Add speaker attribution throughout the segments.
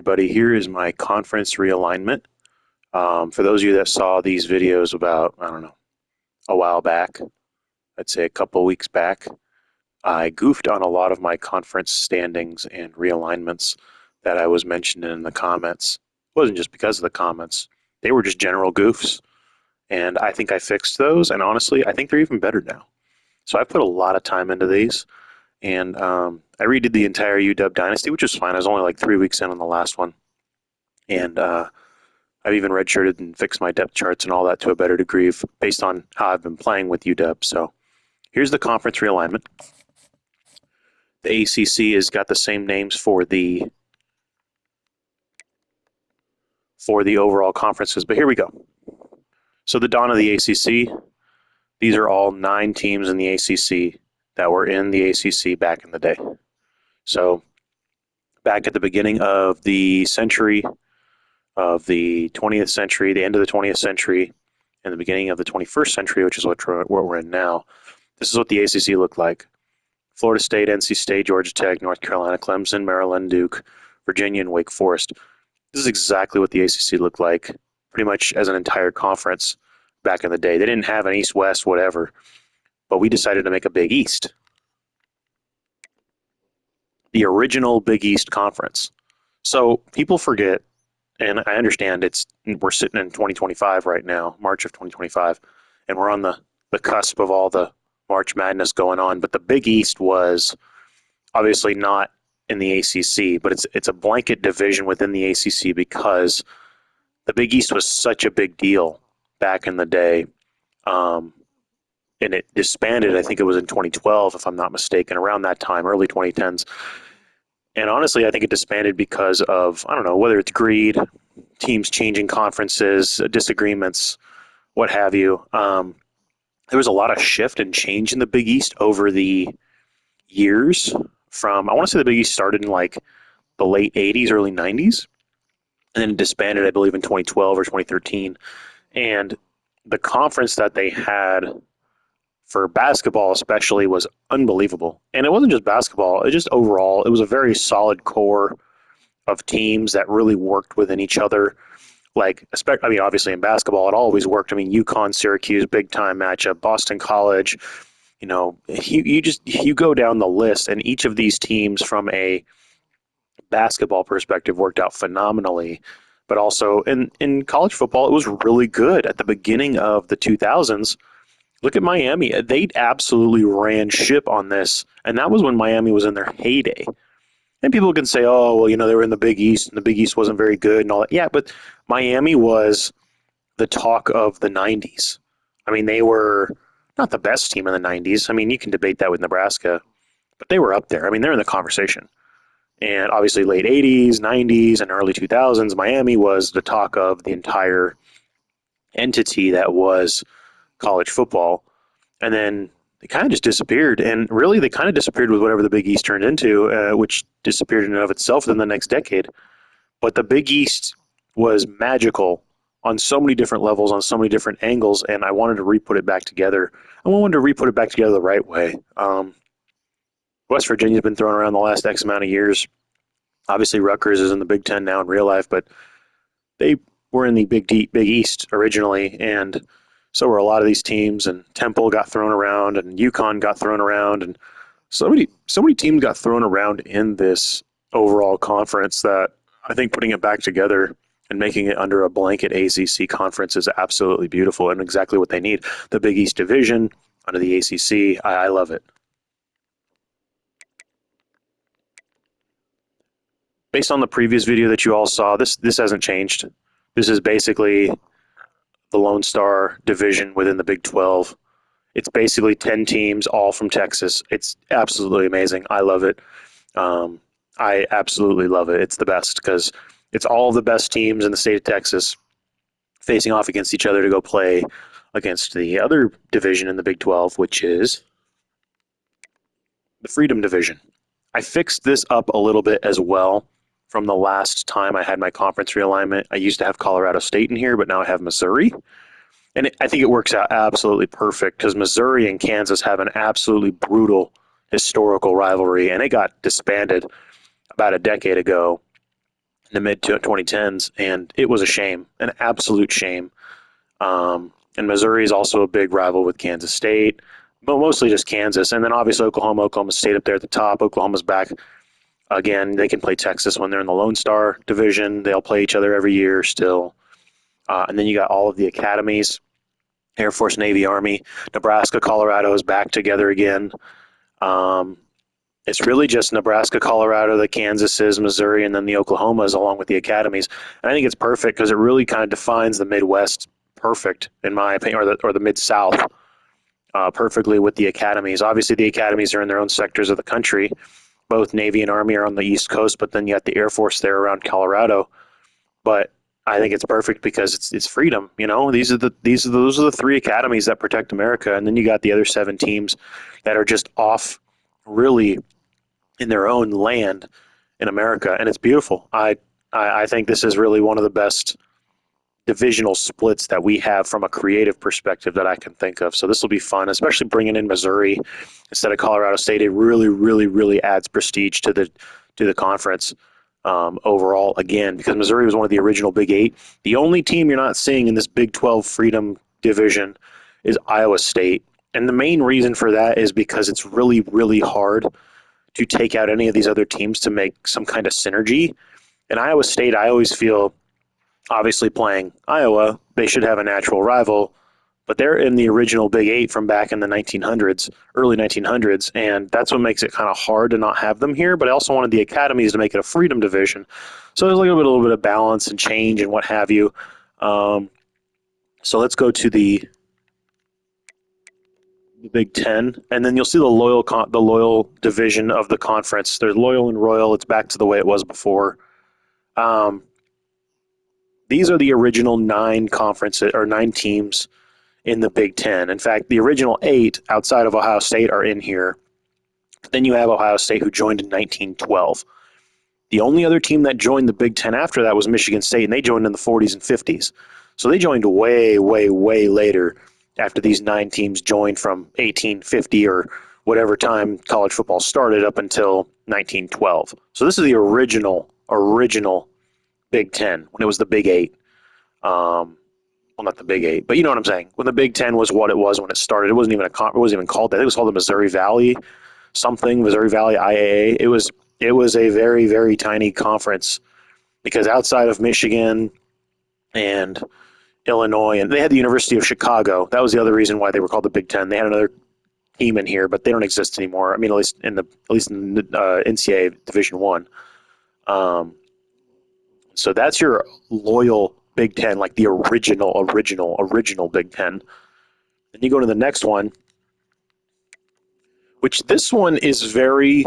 Speaker 1: Everybody, here is my conference realignment. For those of you that saw these videos about, I don't know, a while back, I'd say a couple weeks back, I goofed on a lot of my conference standings and realignments that I was mentioning in the comments. It wasn't just because of the comments, they were just general goofs. And I think I fixed those. And honestly, I think they're even better now. So I put a lot of time into these. And I redid the entire UW Dynasty, which was fine. I was only like 3 weeks in on the last one. And I've even redshirted and fixed my depth charts and all that to a better degree based on how I've been playing with UW. So here's the conference realignment. The ACC has got the same names for the overall conferences, but here we go. So the dawn of the ACC, these are all 9 teams in the ACC that were in the ACC back in the day. So back at the beginning of the century, of the 20th century, the end of the 20th century, and the beginning of the 21st century, which is what we're in now, this is what the ACC looked like. Florida State, NC State, Georgia Tech, North Carolina, Clemson, Maryland, Duke, Virginia, and Wake Forest. This is exactly what the ACC looked like, pretty much as an entire conference back in the day. They didn't have an East-West, whatever, but we decided to make a Big East. The original Big East Conference. So people forget, and I understand we're sitting in 2025 right now, March of 2025, and we're on the cusp of all the March Madness going on, but the Big East was obviously not in the ACC, but it's a blanket division within the ACC because the Big East was such a big deal back in the day, and it disbanded. I think it was in 2012, if I'm not mistaken, around that time, early 2010s. And honestly, I think it disbanded because of, I don't know, whether it's greed, teams changing conferences, disagreements, what have you. There was a lot of shift and change in the Big East over the years. I want to say the Big East started in like the late 80s, early 90s, and then disbanded, I believe, in 2012 or 2013. And the conference that they had for basketball especially was unbelievable. And it wasn't just basketball, it just overall, it was a very solid core of teams that really worked within each other. Obviously in basketball, it always worked. I mean, UConn, Syracuse, big time matchup, Boston College. You go down the list, and each of these teams, from a basketball perspective, worked out phenomenally. But also in college football, it was really good at the beginning of the 2000s. Look at Miami; they absolutely ran ship on this, and that was when Miami was in their heyday. And people can say, oh, well, they were in the Big East, and the Big East wasn't very good and all that. Yeah, but Miami was the talk of the 90s. I mean, they were not the best team in the 90s. I mean, you can debate that with Nebraska, but they were up there. I mean, they're in the conversation. And obviously, late 80s, 90s, and early 2000s, Miami was the talk of the entire entity that was college football. And then they kind of just disappeared. And really, they kind of disappeared with whatever the Big East turned into, which disappeared in and of itself in the next decade. But the Big East was magical on so many different levels, on so many different angles, and I wanted to re-put it back together. I wanted to re-put it back together the right way. West Virginia's been thrown around the last X amount of years. Obviously, Rutgers is in the Big Ten now in real life, but they were in the Big East originally, and so were a lot of these teams. And Temple got thrown around, and UConn got thrown around, and so many teams got thrown around in this overall conference that I think putting it back together and making it under a blanket ACC conference is absolutely beautiful and exactly what they need. The Big East Division under the ACC, I love it. Based on the previous video that you all saw, this hasn't changed. This is basically the Lone Star division within the Big 12. It's basically 10 teams, all from Texas. It's absolutely amazing. I love it. I absolutely love it. It's the best because it's all the best teams in the state of Texas facing off against each other to go play against the other division in the Big 12, which is the Freedom Division. I fixed this up a little bit as well from the last time I had my conference realignment. I used to have Colorado State in here, but now I have Missouri. And I think it works out absolutely perfect because Missouri and Kansas have an absolutely brutal historical rivalry, and it got disbanded about a decade ago. in the mid 2010s, and it was a shame, an absolute shame. And Missouri is also a big rival with Kansas State, but mostly just Kansas. And then obviously Oklahoma State up there at the top. Oklahoma's back again. They can play Texas when they're in the Lone Star division. They'll play each other every year still. And then you got all of the academies, Air Force, Navy, Army. Nebraska, Colorado is back together again. Um, it's really just Nebraska, Colorado, the Kansases, Missouri, and then the Oklahomas along with the academies. And I think it's perfect because it really kind of defines the Midwest perfect, in my opinion, or the Mid-South perfectly with the academies. Obviously, the academies are in their own sectors of the country. Both Navy and Army are on the East Coast, but then you got the Air Force there around Colorado. But I think it's perfect because it's freedom. You know, those are the three academies that protect America, and then you got the other 7 teams that are just off, really, in their own land in America, and it's beautiful. I think this is really one of the best divisional splits that we have from a creative perspective that I can think of. So this will be fun, especially bringing in Missouri instead of Colorado State. It really, really, really adds prestige to the conference overall. Again, because Missouri was one of the original Big Eight. The only team you're not seeing in this Big 12 Freedom Division is Iowa State, and the main reason for that is because it's really, really hard to take out any of these other teams to make some kind of synergy. And Iowa State, I always feel, obviously playing Iowa, they should have a natural rival, but they're in the original Big Eight from back in the 1900s, early 1900s, and that's what makes it kind of hard to not have them here. But I also wanted the academies to make it a freedom division, so there's a little bit of balance and change and what have you. So let's go to the Big Ten, and then you'll see the loyal division of the conference. There's loyal and royal. It's back to the way it was before. Um, these are the original 9 conferences or 9 teams in the Big Ten. In fact, the original 8 outside of Ohio State are in here. Then you have Ohio State, who joined in 1912. The only other team that joined the Big Ten after that was Michigan State, and they joined in the 40s and 50s. So they joined way, way, way later after these 9 teams joined from 1850 or whatever time college football started up until 1912. So this is the original Big Ten when it was the Big Eight. Well, not the Big Eight, but you know what I'm saying. When the Big Ten was what it was when it started, it wasn't even called that. It was called the Missouri Valley Missouri Valley IAA. It was a very, very tiny conference because outside of Michigan and Illinois, and they had the University of Chicago. That was the other reason why they were called the Big Ten. They had another team in here, but they don't exist anymore. I mean, at least in the NCAA Division One. So that's your loyal Big Ten, like the original Big Ten. Then you go to the next one, which this one is very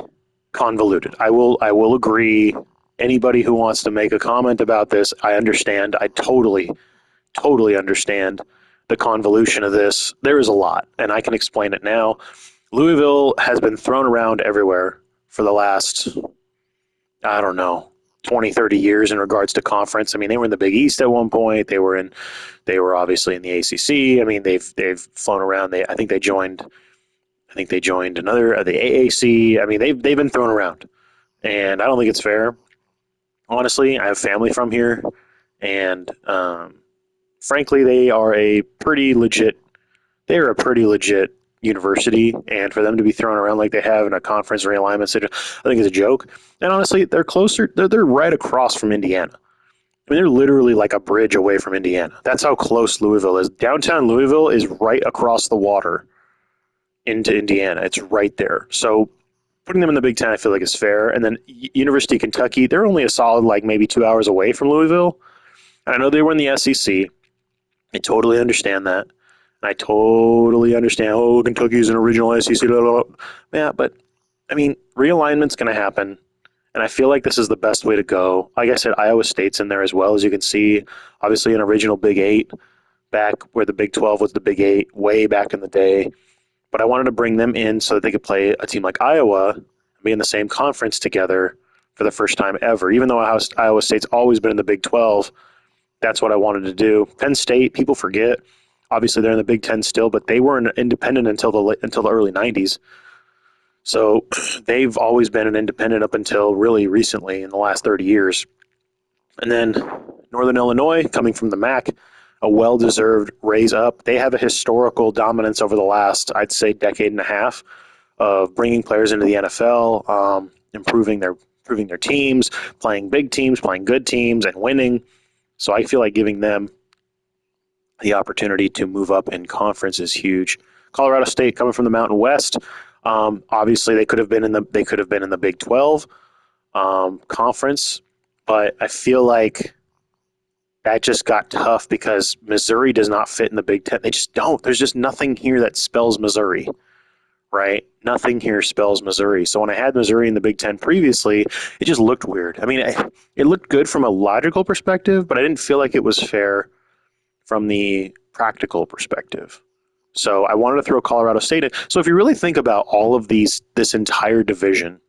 Speaker 1: convoluted. I will agree. Anybody who wants to make a comment about this, I understand. I totally understand the convolution of this. There is a lot, and I can explain it now. Louisville has been thrown around everywhere for the last, I don't know, 20, 30 years in regards to conference. I mean, they were in the Big East at one point. They were obviously in the ACC. I mean, they've flown around. I think they joined another the AAC. I mean, they've been thrown around, and I don't think it's fair. Honestly, I have family from here, and frankly, they are a pretty legit university, and for them to be thrown around like they have in a conference realignment, I think is a joke. And honestly, they're closer. They're right across from Indiana. I mean, they're literally like a bridge away from Indiana. That's how close Louisville is. Downtown Louisville is right across the water into Indiana. It's right there. So putting them in the Big Ten, I feel like is fair. And then University of Kentucky, they're only a solid like maybe 2 hours away from Louisville. And I know they were in the SEC. I totally understand that. I totally understand. Oh, Kentucky's an original SEC. Blah, blah, blah. Yeah, but I mean, realignment's going to happen, and I feel like this is the best way to go. Like I said, Iowa State's in there as well, as you can see. Obviously, an original Big Eight back where the Big 12 was the Big Eight way back in the day. But I wanted to bring them in so that they could play a team like Iowa and be in the same conference together for the first time ever. Even though Iowa State's always been in the Big 12, that's what I wanted to do. Penn State, people forget. Obviously, they're in the Big Ten still, but they weren't independent until the early 90s. So they've always been an independent up until really recently in the last 30 years. And then Northern Illinois, coming from the MAC, a well-deserved raise up. They have a historical dominance over the last, I'd say, decade and a half of bringing players into the NFL, improving their teams, playing big teams, playing good teams, and winning. So I feel like giving them the opportunity to move up in conference is huge. Colorado State, coming from the Mountain West, obviously they could have been in the Big 12 conference, but I feel like that just got tough because Missouri does not fit in the Big Ten. They just don't. There's just nothing here that spells Missouri, right? Nothing here spells Missouri. So when I had Missouri in the Big Ten previously, it just looked weird. I mean, it looked good from a logical perspective, but I didn't feel like it was fair from the practical perspective. So I wanted to throw Colorado State in. So if you really think about all of this entire division,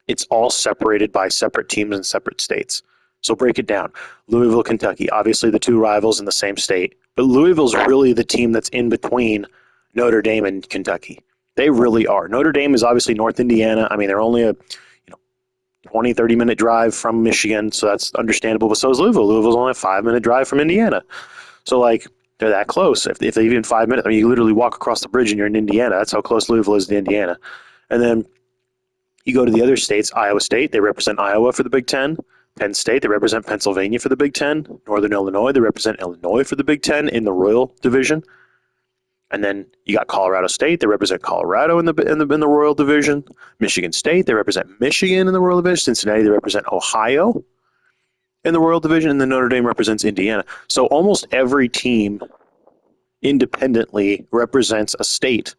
Speaker 1: it's all separated by separate teams and separate states. So break it down. Louisville, Kentucky, obviously the two rivals in the same state, but Louisville's really the team that's in between Notre Dame and Kentucky. They really are. Notre Dame is obviously North Indiana. I mean, they're only a 20, 30-minute drive from Michigan, so that's understandable, but so is Louisville. Louisville's only a 5-minute drive from Indiana. So, like, they're that close. If they even 5 minutes, I mean, you literally walk across the bridge and you're in Indiana. That's how close Louisville is to Indiana. And then you go to the other states, Iowa State, they represent Iowa for the Big Ten. Penn State, they represent Pennsylvania for the Big Ten. Northern Illinois, they represent Illinois for the Big Ten in the Royal Division. And then you got Colorado State, they represent Colorado in the Royal Division. Michigan State, they represent Michigan in the Royal Division. Cincinnati, they represent Ohio in the Royal Division, and then Notre Dame represents Indiana. So almost every team independently represents a state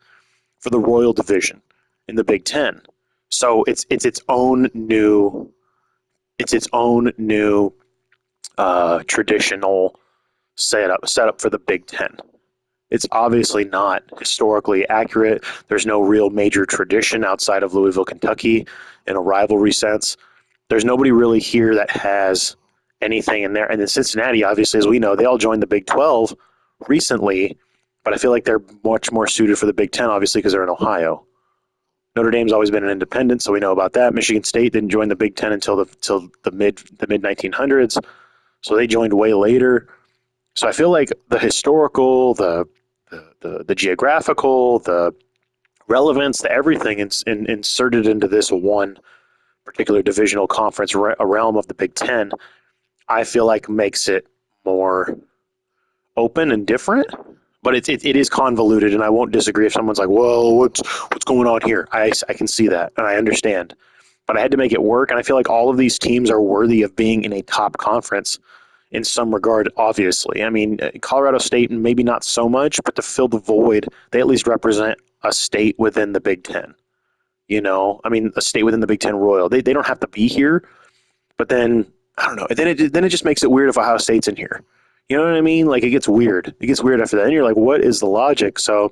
Speaker 1: for the Royal Division in the Big Ten. So it's its own new traditional setup for the Big Ten. It's obviously not historically accurate. There's no real major tradition outside of Louisville, Kentucky, in a rivalry sense. There's nobody really here that has anything in there. And then Cincinnati, obviously, as we know, they all joined the Big 12 recently, but I feel like they're much more suited for the Big 10, obviously, because they're in Ohio. Notre Dame's always been an independent, so we know about that. Michigan State didn't join the Big 10 until the mid 1900s, so they joined way later. So I feel like the historical, the geographical, the relevance, the everything inserted into this one particular divisional conference a realm of the Big Ten, I feel like makes it more open and different. But it is convoluted, and I won't disagree if someone's like, "Whoa, what's going on here?" I can see that, and I understand. But I had to make it work, and I feel like all of these teams are worthy of being in a top conference in some regard, obviously. I mean, Colorado State, and maybe not so much, but to fill the void, they at least represent a state within the Big Ten. You know, I mean, a state within the Big Ten Royal. They don't have to be here, but then I don't know. Then it just makes it weird if Ohio State's in here. You know what I mean? Like it gets weird. It gets weird after that, and you're like, what is the logic? So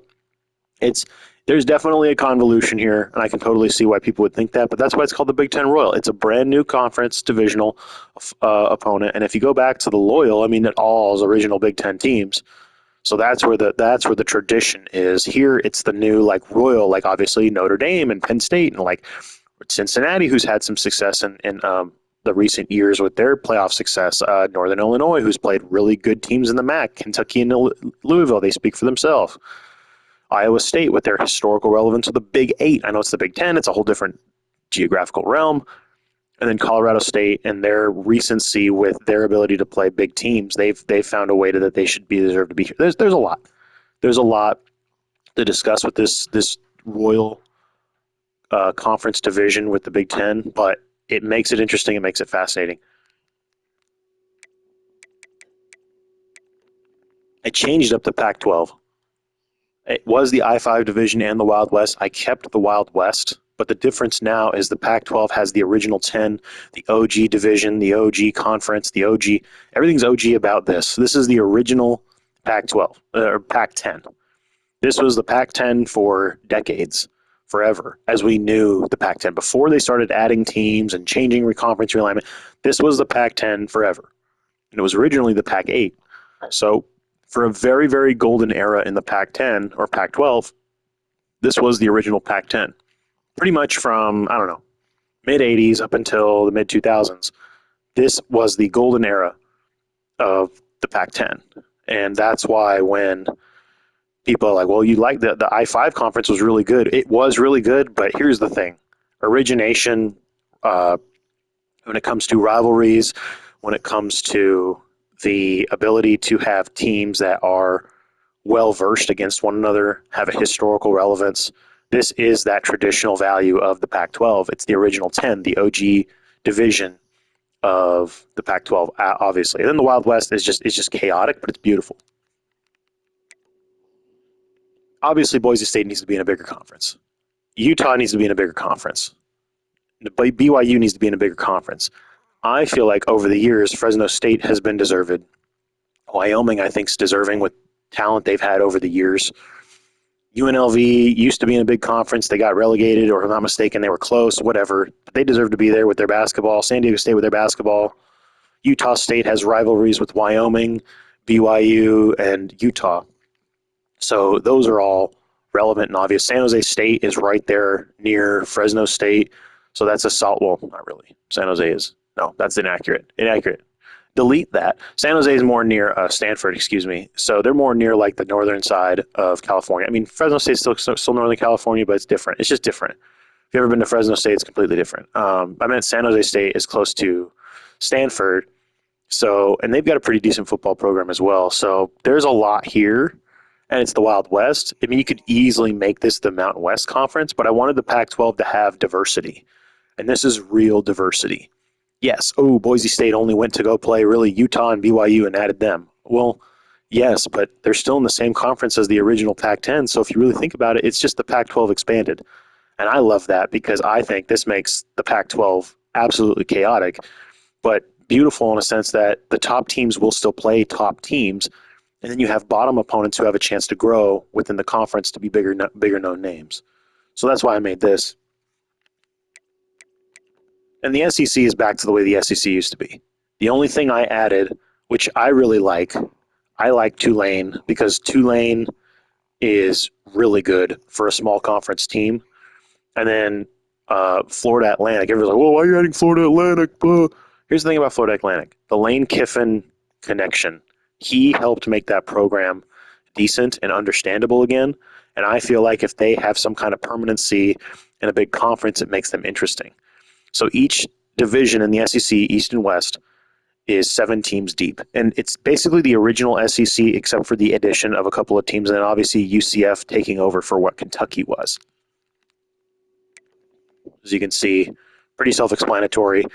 Speaker 1: it's there's definitely a convolution here, and I can totally see why people would think that. But that's why it's called the Big Ten Royal. It's a brand new conference divisional opponent, and if you go back to the Loyal, I mean, it all is original Big Ten teams. So that's where the tradition is. Here, it's the new like Royal, like obviously Notre Dame and Penn State, and like Cincinnati, who's had some success in the recent years with their playoff success. Northern Illinois, who's played really good teams in the MAC. Kentucky and Louisville, they speak for themselves. Iowa State with their historical relevance with the Big Eight. I know it's the Big Ten. It's a whole different geographical realm. And then Colorado State and their recency with their ability to play big teams. They've found a way that they should be deserved to be here. There's a lot. There's a lot to discuss with this Royal Conference division with the Big Ten, but it makes it interesting. It makes it fascinating. I changed up the Pac-12. It was the I-5 division and the Wild West. I kept the Wild West, but the difference now is the Pac-12 has the original 10, the OG division, the OG conference, the OG. Everything's OG about this. This is the original Pac-12 or Pac-10. This was the Pac-10 for decades, forever, as we knew the Pac-10 before they started adding teams and changing conference realignment. This was the Pac-10 forever, and it was originally the Pac-8. So for a very, very golden era in the Pac-10 or Pac-12, this was the original Pac-10. Pretty much from, I don't know, mid-'80s up until the mid-2000s. This was the golden era of the Pac-10, and that's why when people are like, "Well, you like the I-5 conference was really good." It was really good, but here's the thing: origination, uh, when it comes to rivalries, when it comes to the ability to have teams that are well versed against one another, have a historical relevance. This is that traditional value of the Pac 12. It's the original 10, the OG division of the Pac 12, obviously. And then the Wild West is just chaotic, but it's beautiful. Obviously, Boise State needs to be in a bigger conference. Utah needs to be in a bigger conference. BYU needs to be in a bigger conference. I feel like over the years, Fresno State has been deserved. Wyoming, I think, is deserving with talent they've had over the years. UNLV used to be in a big conference. They got relegated, or if I'm not mistaken, they were close, whatever. They deserve to be there with their basketball. San Diego State with their basketball. Utah State has rivalries with Wyoming, BYU, and Utah. So those are all relevant and obvious. San Jose State is right there near Fresno State. So that's a salt. Well, not really. San Jose is. No, that's inaccurate. Inaccurate. Delete that. San Jose is more near Stanford, excuse me. So they're more near like the northern side of California. I mean, Fresno State's still Northern California, but it's different. It's just different. If you've ever been to Fresno State, it's completely different. I meant San Jose State is close to Stanford. So, and they've got a pretty decent football program as well. So there's a lot here, and it's the Wild West. I mean, you could easily make this the Mountain West Conference, but I wanted the Pac-12 to have diversity, and this is real diversity. Yes, oh, Boise State only went to go play really Utah and BYU and added them. Well, yes, but they're still in the same conference as the original Pac-10. So if you really think about it, it's just the Pac-12 expanded. And I love that because I think this makes the Pac-12 absolutely chaotic, but beautiful in a sense that the top teams will still play top teams. And then you have bottom opponents who have a chance to grow within the conference to be bigger known names. So that's why I made this. And the SEC is back to the way the SEC used to be. The only thing I added, which I really like, I like Tulane because Tulane is really good for a small conference team. And then Florida Atlantic. Everyone's like, well, why are you adding Florida Atlantic? Blah. Here's the thing about Florida Atlantic. The Lane Kiffin connection. He helped make that program decent and understandable again. And I feel like if they have some kind of permanency in a big conference, it makes them interesting. So each division in the SEC, East and West, is 7 teams deep. And it's basically the original SEC except for the addition of a couple of teams, and then obviously UCF taking over for what Kentucky was. As you can see, pretty self-explanatory.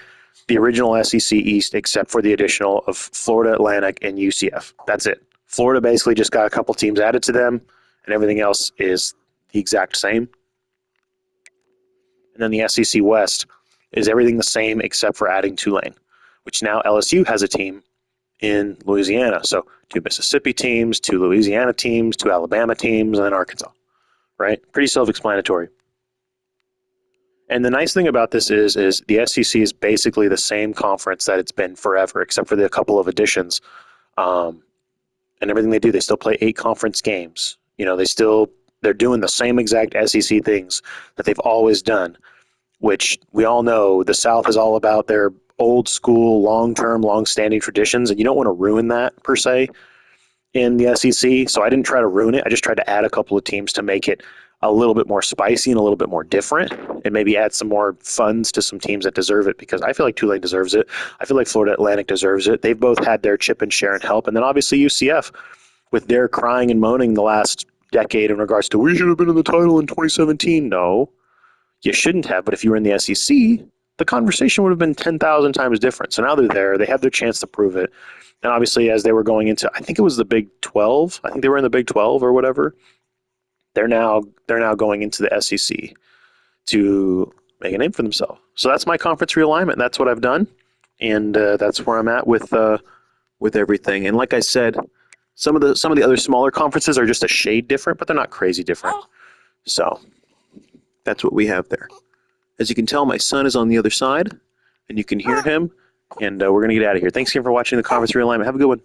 Speaker 1: The original SEC East except for the additional of Florida Atlantic and UCF. That's it. Florida basically just got a couple teams added to them, and everything else is the exact same. And then the SEC West is everything the same except for adding Tulane, which now LSU has a team in Louisiana. So 2 Mississippi teams, 2 Louisiana teams, 2 Alabama teams, and then Arkansas, right? Pretty self-explanatory. And the nice thing about this is the SEC is basically the same conference that it's been forever, except for the couple of additions. And everything they do, they still play 8 conference games. You know, they're doing the same exact SEC things that they've always done, which we all know the South is all about their old school, long-term, long-standing traditions, and you don't want to ruin that per se in the SEC. So I didn't try to ruin it. I just tried to add a couple of teams to make it a little bit more spicy and a little bit more different, and maybe add some more funds to some teams that deserve it, because I feel like Tulane deserves it. I feel like Florida Atlantic deserves it. They've both had their chip and share and help. And then obviously UCF with their crying and moaning the last decade in regards to we should have been in the title in 2017. No, you shouldn't have. But if you were in the SEC, the conversation would have been 10,000 times different. So now they're there. They have their chance to prove it. And obviously, as they were going into, I think it was the Big 12. I think they were in the Big 12 or whatever. They're now going into the SEC to make a name for themselves. So that's my conference realignment. That's what I've done, and that's where I'm at with everything. And like I said, some of the other smaller conferences are just a shade different, but they're not crazy different. So that's what we have there. As you can tell, my son is on the other side, and you can hear him. And we're gonna get out of here. Thanks again for watching the conference realignment. Have a good one.